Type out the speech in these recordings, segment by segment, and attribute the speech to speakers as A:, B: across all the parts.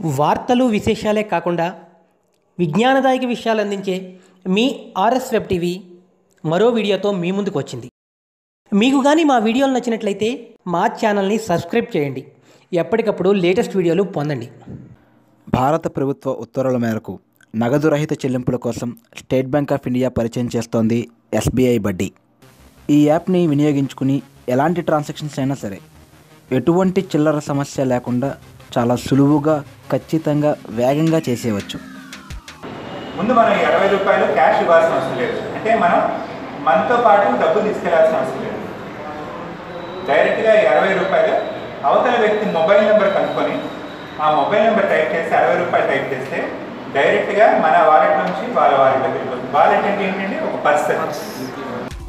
A: వార్తలు విశేషాలే కాకుండా విజ్ఞానదాయక విషయాలు అందించే మీ ఆర్ఎస్ వెబ్ టీవీ మరో వీడియోతో మీ ముందుకు వచ్చింది. మీకు కానీ మా వీడియోలు నచ్చినట్లయితే మా ఛానల్ని సబ్స్క్రైబ్ చేయండి. ఎప్పటికప్పుడు లేటెస్ట్ వీడియోలు పొందండి.
B: భారత ప్రభుత్వ ఉత్తర్వుల మేరకు నగదు రహిత చెల్లింపుల కోసం స్టేట్ బ్యాంక్ ఆఫ్ ఇండియా పరిచయం చేస్తోంది ఎస్బీఐ బడ్డీ. ఈ యాప్ని వినియోగించుకుని ఎలాంటి ట్రాన్సాక్షన్స్ అయినా సరే ఎటువంటి చిల్లర సమస్య లేకుండా చాలా సులువుగా, ఖచ్చితంగా, వేగంగా చేసేయవచ్చు.
C: ముందు మనం 20 రూపాయలు క్యాష్ ఇవ్వాల్సిన అవసరం లేదు. అంటే మనం మనతో పాటు డబ్బు తీసుకెళ్లాల్సిన అవసరం లేదు. డైరెక్ట్గా 20 రూపాయలు అవతల వ్యక్తి మొబైల్ నెంబర్ కనుక్కొని ఆ మొబైల్ నెంబర్ టైప్ చేసి 60 రూపాయలు టైప్ చేస్తే డైరెక్ట్గా మన వాలెట్ నుంచి వాళ్ళ వాలెట్లోకి వెళ్ళిపోతుంది. వాలెట్ అంటే ఏంటంటే ఒక పర్సన్.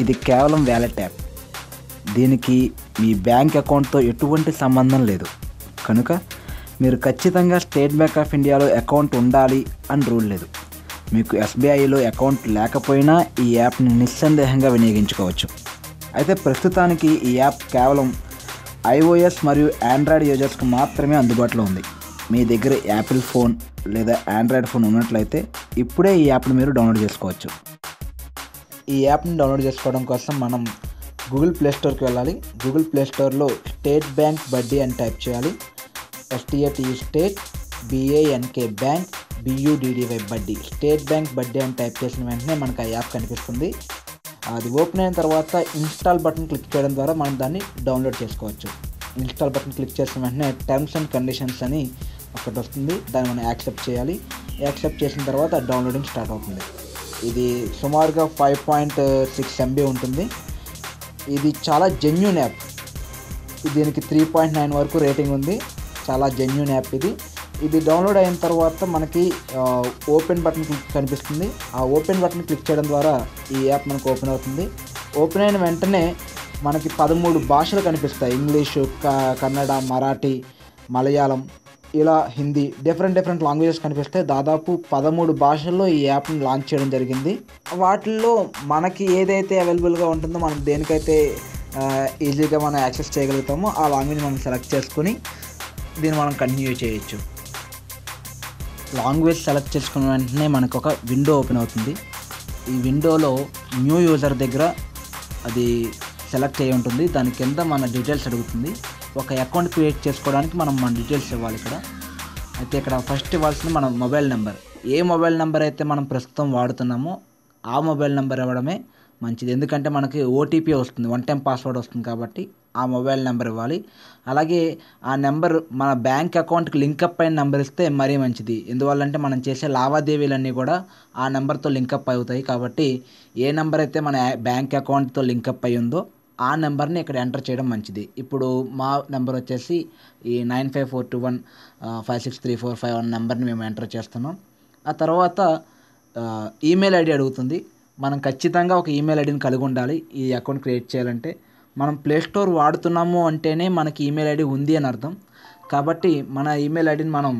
B: ఇది కేవలం వ్యాలెట్ యాప్. దీనికి మీ బ్యాంక్ అకౌంట్తో ఎటువంటి సంబంధం లేదు. కనుక మీరు ఖచ్చితంగా స్టేట్ బ్యాంక్ ఆఫ్ ఇండియాలో అకౌంట్ ఉండాలి అని రూల్ లేదు. మీకు ఎస్బీఐలో అకౌంట్ లేకపోయినా ఈ యాప్ని నిస్సందేహంగా వినియోగించుకోవచ్చు. అయితే ప్రస్తుతానికి ఈ యాప్ కేవలం iOS మరియు ఆండ్రాయిడ్ యూజర్స్కి మాత్రమే అందుబాటులో ఉంది. మీ దగ్గర యాపిల్ ఫోన్ లేదా ఆండ్రాయిడ్ ఫోన్ ఉన్నట్లయితే ఇప్పుడే ఈ యాప్ని మీరు డౌన్లోడ్ చేసుకోవచ్చు. ఈ యాప్ని డౌన్లోడ్ చేసుకోవడం కోసం మనం గూగుల్ ప్లే స్టోర్కి వెళ్ళాలి. గూగుల్ ప్లే స్టోర్లో స్టేట్ బ్యాంక్ బడ్డీ అని టైప్ చేయాలి. STAT state, BANK bank, BUDDY బడ్డీ, స్టేట్ బ్యాంక్ బడ్డీ అని టైప్ చేసిన వెంటనే మనకు ఆ యాప్ కనిపిస్తుంది. అది ఓపెన్ అయిన తర్వాత ఇన్స్టాల్ బటన్ క్లిక్ చేయడం ద్వారా మనం దాన్ని డౌన్లోడ్ చేసుకోవచ్చు. ఇన్స్టాల్ బటన్ క్లిక్ చేసిన వెంటనే టర్మ్స్ అండ్ కండిషన్స్ అని ఒకటి వస్తుంది. దాన్ని మనం యాక్సెప్ట్ చేయాలి. యాక్సెప్ట్ చేసిన తర్వాత డౌన్లోడింగ్ స్టార్ట్ అవుతుంది. ఇది సుమారుగా 5.6 MB ఉంటుంది. ఇది చాలా జెన్యూన్ యాప్. దీనికి 3.9 వరకు రేటింగ్ ఉంది. చాలా జెన్యూన్ యాప్ ఇది డౌన్లోడ్ అయిన తర్వాత మనకి ఓపెన్ బటన్ కనిపిస్తుంది. ఆ ఓపెన్ బటన్ క్లిక్ చేయడం ద్వారా ఈ యాప్ మనకు ఓపెన్ అవుతుంది. ఓపెన్ అయిన వెంటనే మనకి 13 భాషలు కనిపిస్తాయి. ఇంగ్లీషు, కన్నడ, మరాఠీ, మలయాళం, ఇలా హిందీ, డిఫరెంట్ లాంగ్వేజెస్ కనిపిస్తాయి. దాదాపు 13 భాషల్లో ఈ యాప్ని లాంచ్ చేయడం జరిగింది. వాటిల్లో మనకి ఏదైతే అవైలబుల్గా ఉంటుందో మనం దేనికైతే ఈజీగా మనం యాక్సెస్ చేయగలుగుతామో ఆ లాంగ్వేజ్ మనం సెలెక్ట్ చేసుకొని దీన్ని మనం కంటిన్యూ చేయొచ్చు. లాంగ్వేజ్ సెలెక్ట్ చేసుకున్న వెంటనే మనకు ఒక విండో ఓపెన్ అవుతుంది. ఈ విండోలో న్యూ యూజర్ దగ్గర అది సెలెక్ట్ అయ్యి ఉంటుంది. దాని కింద మన డీటెయిల్స్ అడుగుతుంది. ఒక అకౌంట్ క్రియేట్ చేసుకోవడానికి మనం మన డీటెయిల్స్ ఇవ్వాలి ఇక్కడ. అయితే ఇక్కడ ఫస్ట్ ఇవ్వాల్సింది మన మొబైల్ నెంబర్. ఏ మొబైల్ నెంబర్ అయితే మనం ప్రస్తుతం వాడుతున్నామో ఆ మొబైల్ నెంబర్ ఇవ్వడమే మంచిది. ఎందుకంటే మనకి OTP వస్తుంది, 1 టైం పాస్వర్డ్ వస్తుంది. కాబట్టి ఆ మొబైల్ నెంబర్ ఇవ్వాలి. అలాగే ఆ నెంబర్ మన బ్యాంక్ అకౌంట్కి లింకప్ అయిన నెంబర్ ఇస్తే మరీ మంచిది. ఎందువల్లంటే మనం చేసే లావాదేవీలన్నీ కూడా ఆ నెంబర్తో లింకప్ అవుతాయి. కాబట్టి ఏ నెంబర్ అయితే మన బ్యాంక్ అకౌంట్తో లింకప్ అయి ఉందో ఆ నెంబర్ని ఇక్కడ ఎంటర్ చేయడం మంచిది. ఇప్పుడు మా నెంబర్ వచ్చేసి ఈ 9542156345 అన్న నెంబర్ని మేము ఎంటర్ చేస్తున్నాం. ఆ తర్వాత ఈమెయిల్ ఐడి అడుగుతుంది. మనం ఖచ్చితంగా ఒక ఈమెయిల్ ఐడిని కలిగి ఉండాలి ఈ అకౌంట్ క్రియేట్ చేయాలంటే. మనం ప్లే స్టోర్ వాడుతున్నాము అంటేనే మనకి ఈమెయిల్ ఐడి ఉంది అని అర్థం. కాబట్టి మన ఈమెయిల్ ఐడిని మనం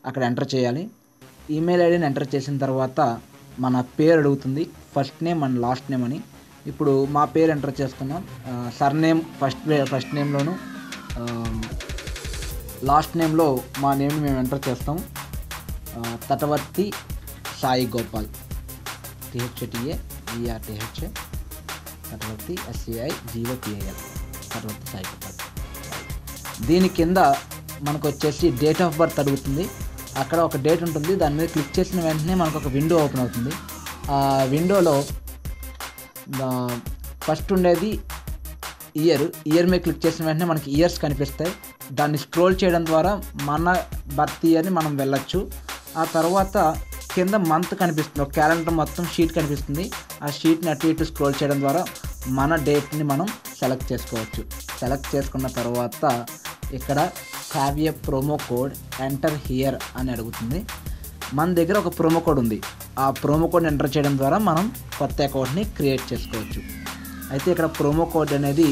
B: అక్కడ ఎంటర్ చేయాలి. ఈమెయిల్ ఐడిని ఎంటర్ చేసిన తర్వాత మన పేరు అడుగుతుంది. First name and last name అని. ఇప్పుడు మా పేరు ఎంటర్ చేస్తున్నాం. సర్నేమ్ ఫస్ట్ నేమ్లోను, లాస్ట్ నేమ్లో మా నేమ్ని మేము ఎంటర్ చేస్తాం. Tatavarthi Sai Gopal, THATAVRTH, Tatavarthi SCIGOPAL, Tatavarthi Sai Gopal. దీని కింద మనకు వచ్చేసి డేట్ ఆఫ్ బర్త్ అడుగుతుంది. అక్కడ ఒక డేట్ ఉంటుంది. దాని మీద క్లిక్ చేసిన వెంటనే మనకు ఒక విండో ఓపెన్ అవుతుంది. ఆ విండోలో ఫస్ట్ ఉండేది ఇయర్ మీద క్లిక్ చేసిన వెంటనే మనకి ఇయర్స్ కనిపిస్తాయి. దాన్ని స్క్రోల్ చేయడం ద్వారా మన బర్త్ ఇయర్ని మనం వెళ్ళొచ్చు. ఆ తర్వాత కింద మంత్ కనిపిస్తుంది. ఒక క్యాలెండర్ మొత్తం షీట్ కనిపిస్తుంది. ఆ షీట్ని అటు ఇటు స్క్రోల్ చేయడం ద్వారా మన డేట్ని మనం సెలెక్ట్ చేసుకోవచ్చు. సెలెక్ట్ చేసుకున్న తర్వాత ఇక్కడ have a promo code, enter here అని అడుగుతుంది. మన దగ్గర ఒక ప్రోమో కోడ్ ఉంది. ఆ ప్రోమో కోడ్ని ఎంటర్ చేయడం ద్వారా మనం కొత్త అకౌంట్ని క్రియేట్ చేసుకోవచ్చు. అయితే ఇక్కడ ప్రోమో కోడ్ అనేది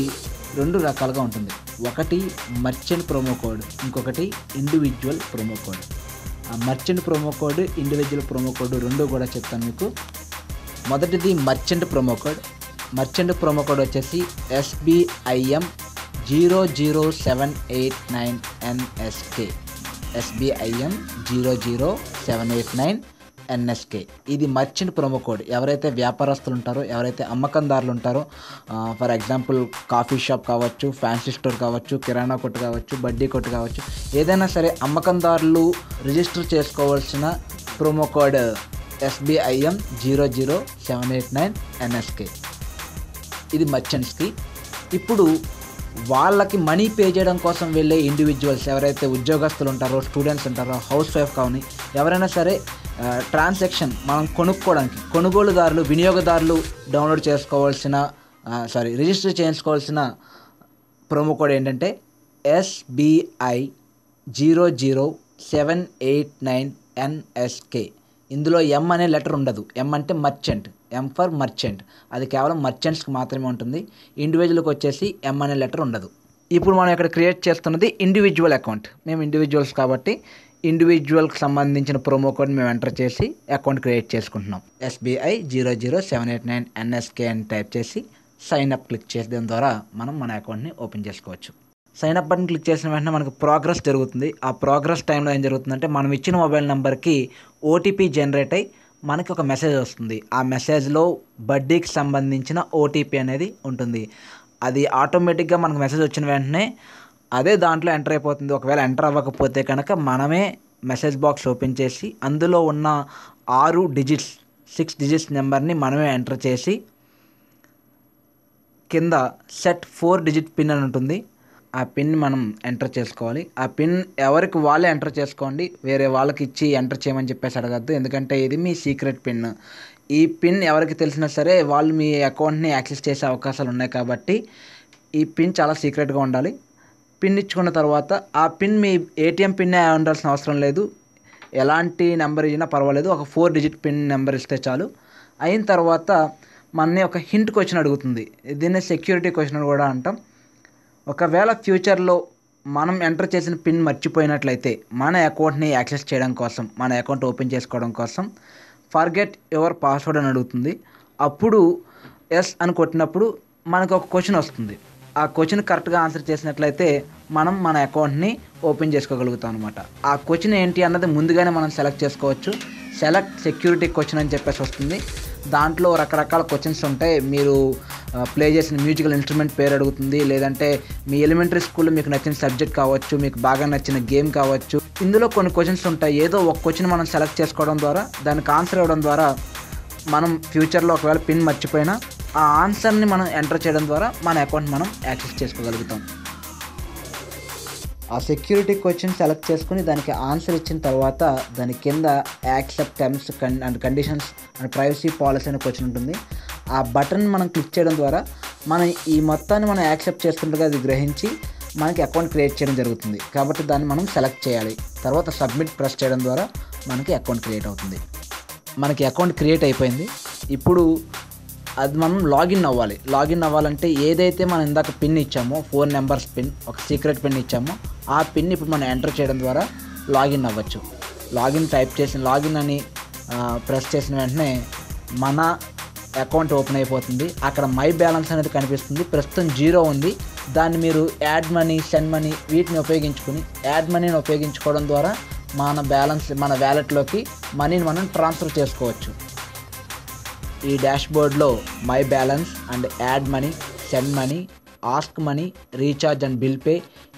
B: 2 రకాలుగా ఉంటుంది. ఒకటి మర్చెంట్ ప్రోమో కోడ్, ఇంకొకటి ఇండివిజువల్ ప్రోమో కోడ్. ఆ merchant promo code, individual promo code 2 కూడా చెప్తాను మీకు. మొదటిది merchant promo code. Merchant promo code వచ్చేసి SBIM 00789NSK. SBIM00789NSK. ఇది మర్చెంట్ ప్రోమో కోడ్. ఎవరైతే వ్యాపారస్తులు ఉంటారో, ఎవరైతే అమ్మకందారులు ఉంటారో, ఫర్ ఎగ్జాంపుల్ కాఫీ షాప్ కావచ్చు, ఫ్యాన్సీ స్టోర్ కావచ్చు, కిరాణా కొట్టు కావచ్చు, బడ్డీ కొట్టు కావచ్చు, ఏదైనా సరే అమ్మకందారులు రిజిస్టర్ చేసుకోవాల్సిన ప్రోమో కోడ్ SBIM00789NSK. ఇది మర్చెంట్స్కి. ఇప్పుడు వాళ్ళకి మనీ పే చేయడం కోసం వెళ్ళే ఇండివిజువల్స్ ఎవరైతే ఉద్యోగస్తులు ఉంటారో, స్టూడెంట్స్ ఉంటారో, హౌస్ వైఫ్ కావని ఎవరైనా సరే ట్రాన్సాక్షన్ మనం కొనుక్కోవడానికి కొనుగోలుదారులు, వినియోగదారులు డౌన్లోడ్ చేసుకోవాల్సిన రిజిస్టర్ చేసుకోవాల్సిన ప్రోమో కోడ్ ఏంటంటే SBI00789NSK. ఇందులో M అనే లెటర్ ఉండదు. M అంటే మర్చెంట్, M ఫర్ మర్చెంట్. అది కేవలం మర్చెంట్స్కి మాత్రమే ఉంటుంది. ఇండివిజువల్కి వచ్చేసి M అనే లెటర్ ఉండదు. ఇప్పుడు మనం ఇక్కడ క్రియేట్ చేస్తున్నది ఇండివిజువల్ అకౌంట్. మేము ఇండివిజువల్స్ కాబట్టి ఇండివిజువల్కి సంబంధించిన ప్రోమో కోడ్ మేము ఎంటర్ చేసి అకౌంట్ క్రియేట్ చేసుకుంటున్నాం. SBI00789NSK అని టైప్ చేసి సైన్ అప్ క్లిక్ చేయడం ద్వారా మనం మన అకౌంట్ని ఓపెన్ చేసుకోవచ్చు. సైన్ అప్ బటన్ క్లిక్ చేసిన వెంటనే మనకు ప్రోగ్రెస్ జరుగుతుంది. ఆ ప్రోగ్రెస్ టైంలో ఏం జరుగుతుందంటే మనం ఇచ్చిన మొబైల్ నెంబర్కి OTP జనరేట్ అయ్యి మనకి ఒక మెసేజ్ వస్తుంది. ఆ మెసేజ్లో బడ్డీకి సంబంధించిన OTP అనేది ఉంటుంది. అది ఆటోమేటిక్గా మనకు మెసేజ్ వచ్చిన వెంటనే అదే దాంట్లో ఎంటర్ అయిపోతుంది. ఒకవేళ ఎంటర్ అవ్వకపోతే కనుక మనమే మెసేజ్ బాక్స్ ఓపెన్ చేసి అందులో ఉన్న 6 డిజిట్స్ నెంబర్ని మనమే ఎంటర్ చేసి కింద సెట్ 4 డిజిట్ పిన్ అని ఉంటుంది. ఆ పిన్ మనం ఎంటర్ చేసుకోవాలి. ఆ పిన్ ఎవరికి వాళ్ళే ఎంటర్ చేసుకోండి, వేరే వాళ్ళకి ఇచ్చి ఎంటర్ చేయమని చెప్పేసి అడగద్దు. ఎందుకంటే ఇది మీ సీక్రెట్ పిన్. ఈ పిన్ ఎవరికి తెలిసినా సరే వాళ్ళు మీ అకౌంట్ని యాక్సెస్ చేసే అవకాశాలు ఉన్నాయి కాబట్టి ఈ పిన్ చాలా సీక్రెట్గా ఉండాలి. పిన్ ఇచ్చుకున్న తర్వాత ఆ పిన్ మీ ATM పిన్నే ఉండాల్సిన అవసరం లేదు. ఎలాంటి నెంబర్ ఇచ్చినా పర్వాలేదు. ఒక 4 డిజిట్ పిన్ నెంబర్ ఇస్తే చాలు. అయిన తర్వాత మనని ఒక హింట్ క్వశ్చన్ అడుగుతుంది. దీన్ని సెక్యూరిటీ క్వశ్చన్ కూడా అంటాం. ఒకవేళ ఫ్యూచర్లో మనం ఎంటర్ చేసిన పిన్ మర్చిపోయినట్లయితే మన అకౌంట్ని యాక్సెస్ చేయడం కోసం, మన అకౌంట్ ఓపెన్ చేసుకోవడం కోసం ఫర్గెట్ యువర్ పాస్వర్డ్ అని అడుగుతుంది. అప్పుడు ఎస్ అని కొట్టినప్పుడు మనకు ఒక క్వశ్చన్ వస్తుంది. ఆ క్వశ్చన్ కరెక్ట్గా ఆన్సర్ చేసినట్లయితే మనం మన అకౌంట్ని ఓపెన్ చేసుకోగలుగుతాం అనమాట. ఆ క్వశ్చన్ ఏంటి అన్నది ముందుగానే మనం సెలెక్ట్ చేసుకోవచ్చు. సెలెక్ట్ సెక్యూరిటీ క్వశ్చన్ అని చెప్పేసి వస్తుంది. దాంట్లో రకరకాల క్వశ్చన్స్ ఉంటాయి. మీరు ప్లే చేసిన మ్యూజికల్ ఇన్స్ట్రుమెంట్ పేరు అడుగుతుంది, లేదంటే మీ ఎలిమెంటరీ స్కూల్లో మీకు నచ్చిన సబ్జెక్ట్ కావచ్చు, మీకు బాగా నచ్చిన గేమ్ కావచ్చు. ఇందులో కొన్ని క్వశ్చన్స్ ఉంటాయి. ఏదో ఒక క్వశ్చన్ మనం సెలెక్ట్ చేసుకోవడం ద్వారా, దానికి ఆన్సర్ ఇవ్వడం ద్వారా మనం ఫ్యూచర్లో ఒకవేళ పిన్ మర్చిపోయినా ఆ ఆన్సర్ని మనం ఎంటర్ చేయడం ద్వారా మన అకౌంట్ మనం యాక్సెస్ చేసుకోగలుగుతాం. ఆ సెక్యూరిటీ క్వశ్చన్ సెలెక్ట్ చేసుకుని దానికి ఆన్సర్ ఇచ్చిన తర్వాత దాని కింద accept terms and conditions and privacy policy అనే క్వశ్చన్ ఉంటుంది. ఆ బటన్ మనం క్లిక్ చేయడం ద్వారా మనం ఈ మొత్తాన్ని మనం యాక్సెప్ట్ చేస్తుండగా అది గ్రహించి మనకి అకౌంట్ క్రియేట్ చేయడం జరుగుతుంది. కాబట్టి దాన్ని మనం సెలెక్ట్ చేయాలి. తర్వాత సబ్మిట్ ప్రెస్ చేయడం ద్వారా మనకి అకౌంట్ క్రియేట్ అవుతుంది. మనకి అకౌంట్ క్రియేట్ అయిపోయింది. ఇప్పుడు అది మనం లాగిన్ అవ్వాలి. లాగిన్ అవ్వాలంటే ఏదైతే మనం ఇందాక పిన్ ఇచ్చామో, 4 నెంబర్స్ పిన్, ఒక సీక్రెట్ పిన్ ఇచ్చామో ఆ పిన్ ఇప్పుడు మనం ఎంటర్ చేయడం ద్వారా లాగిన్ అవ్వచ్చు. లాగిన్ అని ప్రెస్ చేసిన వెంటనే మన అకౌంట్ ఓపెన్ అయిపోతుంది. అక్కడ మై బ్యాలెన్స్ అనేది కనిపిస్తుంది. ప్రస్తుతం 0 ఉంది. దాన్ని మీరు యాడ్ మనీ, సెండ్ మనీ వీటిని ఉపయోగించుకుని యాడ్ మనీని ఉపయోగించుకోవడం ద్వారా మన వ్యాలెట్లోకి మనీని మనం ట్రాన్స్ఫర్ చేసుకోవచ్చు. ఈ డాష్బోర్డ్లో my balance and add money, send money, ask money, recharge and bill pay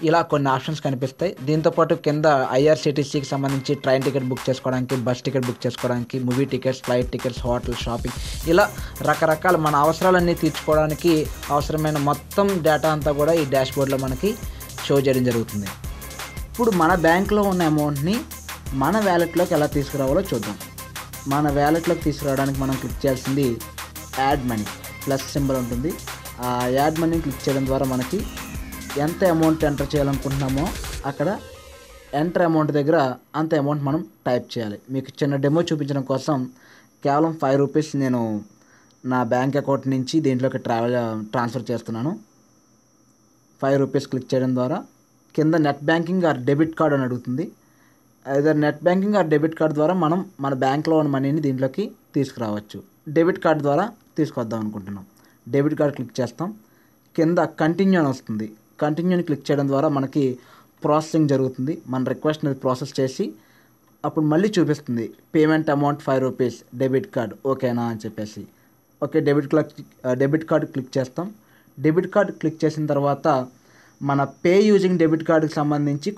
B: ఇలా కొన్ని ఆప్షన్స్ కనిపిస్తాయి. దీంతోపాటు కింద IRCTCకి సంబంధించి ట్రైన్ టికెట్ బుక్ చేసుకోవడానికి, బస్ టికెట్ బుక్ చేసుకోవడానికి, movie tickets, flight tickets, hotel, shopping ఇలా రకరకాల మన అవసరాలన్నీ తీర్చుకోవడానికి అవసరమైన మొత్తం డేటా అంతా కూడా ఈ డాష్బోర్డ్లో మనకి షో చేయడం జరుగుతుంది. ఇప్పుడు మన బ్యాంక్లో ఉన్న అమౌంట్ని మన వ్యాలెట్లోకి ఎలా తీసుకురావాలో చూద్దాం. మన వ్యాలెట్లోకి తీసుకురావడానికి మనం క్లిక్ చేయాల్సింది యాడ్ మనీ, ప్లస్ సింబల్ ఉంటుంది. ఆ యాడ్ మనీని క్లిక్ చేయడం ద్వారా మనకి ఎంత అమౌంట్ ఎంటర్ చేయాలనుకుంటున్నామో అక్కడ ఎంటర్ అమౌంట్ దగ్గర అంత అమౌంట్ మనం టైప్ చేయాలి. మీకు చిన్న డెమో చూపించడం కోసం కేవలం 5 రూపీస్ నేను నా బ్యాంక్ అకౌంట్ నుంచి దీంట్లోకి ట్రాన్స్ఫర్ చేస్తున్నాను. 5 రూపీస్ క్లిక్ చేయడం ద్వారా కింద net banking are debit card అని అడుగుతుంది. either net banking are debit card ద్వారా మనం మన బ్యాంక్లో ఉన్న మనీని దీంట్లోకి తీసుకురావచ్చు. డెబిట్ కార్డ్ ద్వారా తీసుకొద్దాం అనుకుంటున్నాం. డెబిట్ కార్డ్ క్లిక్ చేస్తాం. కింద కంటిన్యూ అని వస్తుంది. కంటిన్యూని క్లిక్ చేయడం ద్వారా మనకి ప్రాసెసింగ్ జరుగుతుంది. మన రిక్వెస్ట్ని ప్రాసెస్ చేసి అప్పుడు మళ్ళీ చూపిస్తుంది పేమెంట్ అమౌంట్ ₹5 డెబిట్ కార్డ్ ఓకేనా అని చెప్పేసి. ఓకే, డెబిట్ కార్డ్ క్లిక్ చేస్తాం. డెబిట్ కార్డ్ క్లిక్ చేసిన తర్వాత మన పే యూజింగ్ డెబిట్ కార్డుకి సంబంధించి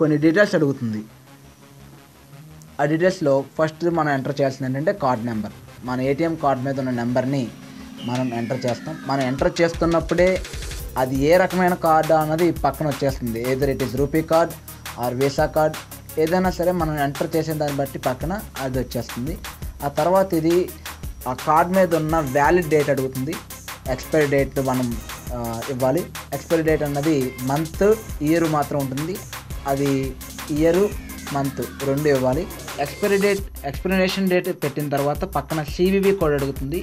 B: కొన్ని డీటెయిల్స్ అడుగుతుంది. ఆ డీటెయిల్స్లో ఫస్ట్ మనం ఎంటర్ చేయాల్సింది ఏంటంటే కార్డ్ నెంబర్. మన ఏటీఎం కార్డ్ మీద ఉన్న నెంబర్ని మనం ఎంటర్ చేస్తాం. మనం ఎంటర్ చేస్తున్నప్పుడే అది ఏ రకమైన కార్డు అన్నది పక్కన వచ్చేస్తుంది. Either it is rupee card or visa card, ఏదైనా సరే మనం ఎంటర్ చేసిన దాన్ని బట్టి పక్కన అది వచ్చేస్తుంది. ఆ తర్వాత ఇది ఆ కార్డ్ మీద ఉన్న వ్యాలిడ్ డేట్ అడుగుతుంది. ఎక్స్పైరీ డేట్ మనం ఇవ్వాలి. ఎక్స్పైరీ డేట్ అన్నది మంత్ ఇయర్ మాత్రం ఉంటుంది. అది ఇయరు మంత్ రెండు ఇవ్వాలి. ఎక్స్పైరేషన్ డేట్ పెట్టిన తర్వాత పక్కన CVV కోడ్ అడుగుతుంది.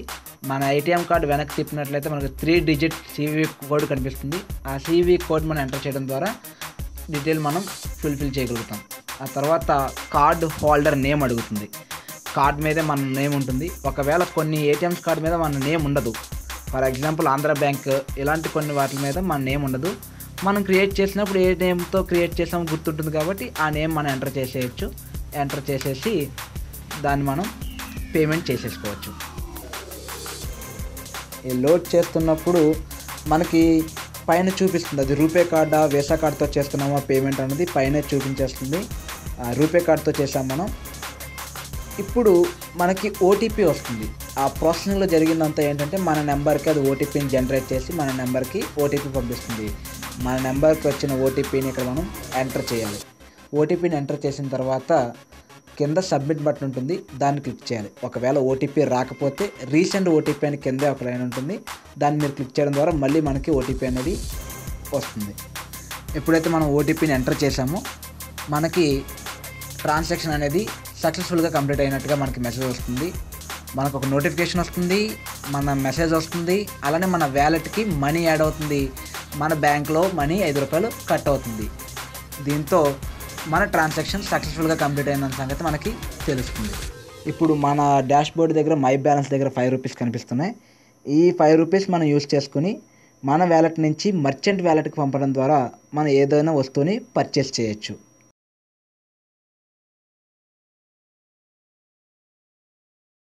B: మన ఏటీఎం కార్డు వెనక్కి తిప్పినట్లయితే మనకు 3 డిజిట్ CVV కోడ్ కనిపిస్తుంది. ఆ CVV కోడ్ మనం ఎంటర్ చేయడం ద్వారా డీటెయిల్ మనం ఫుల్ఫిల్ చేయగలుగుతాం. ఆ తర్వాత కార్డ్ హోల్డర్ నేమ్ అడుగుతుంది. కార్డ్ మీదే మన నేమ్ ఉంటుంది. ఒకవేళ కొన్ని ఏటీఎంస్ కార్డు మీద మన నేమ్ ఉండదు. ఫర్ ఎగ్జాంపుల్ ఆంధ్ర బ్యాంక్ ఇలాంటి కొన్ని వాటి మీద మన నేమ్ ఉండదు. మనం క్రియేట్ చేసినప్పుడు ఏ నేమ్తో క్రియేట్ చేసామో గుర్తుంటుంది కాబట్టి ఆ నేమ్ మనం ఎంటర్ చేసేయచ్చు. ఎంటర్ చేసేసి దాన్ని మనం పేమెంట్ చేసేసుకోవచ్చు. ఈ లోడ్ చేస్తున్నప్పుడు మనకి పైన చూపిస్తుంది అది రూపే కార్డా వీసా కార్డ్తో చేస్తున్నామా పేమెంట్ అనేది పైన చూపించేస్తుంది. రూపే కార్డ్తో చేసాం మనం. ఇప్పుడు మనకి ఓటీపీ వస్తుంది. ఆ ప్రాసెసింగ్లో జరిగిందంతా ఏంటంటే మన నెంబర్కి అది ఓటీపీని జనరేట్ చేసి మన నెంబర్కి ఓటీపీ పంపిస్తుంది. మన నెంబర్కి వచ్చిన ఓటీపీని ఇక్కడ మనం ఎంటర్ చేయాలి. ఓటీపీని ఎంటర్ చేసిన తర్వాత కింద సబ్మిట్ బటన్ ఉంటుంది, దాన్ని క్లిక్ చేయాలి. ఒకవేళ ఓటీపీ రాకపోతే రీసెంట్ ఓటీపీ అని కిందే ఒక లైన్ ఉంటుంది, దాన్ని మీరు క్లిక్ చేయడం ద్వారా మళ్ళీ మనకి ఓటీపీ అనేది వస్తుంది. ఎప్పుడైతే మనం ఓటీపీని ఎంటర్ చేసామో మనకి ట్రాన్సాక్షన్ అనేది సక్సెస్ఫుల్గా కంప్లీట్ అయినట్టుగా మనకి మెసేజ్ వస్తుంది. మనకు ఒక నోటిఫికేషన్ వస్తుంది, మన మెసేజ్ వస్తుంది, అలానే మన వ్యాలెట్కి మనీ యాడ్ అవుతుంది. మన బ్యాంక్లో మనీ ₹5 కట్ అవుతుంది. దీంతో మన ట్రాన్సాక్షన్ సక్సెస్ఫుల్గా కంప్లీట్ అయిన సంగతి మనకి తెలుస్తుంది. ఇప్పుడు మన డాష్ బోర్డ్ దగ్గర మై బ్యాలెన్స్ దగ్గర ₹5 కనిపిస్తున్నాయి. ఈ ₹5 మనం యూజ్ చేసుకుని మన వ్యాలెట్ నుంచి మర్చెంట్ వ్యాలెట్కి పంపడం ద్వారా మనం ఏదైనా వస్తువుని పర్చేస్ చేయొచ్చు.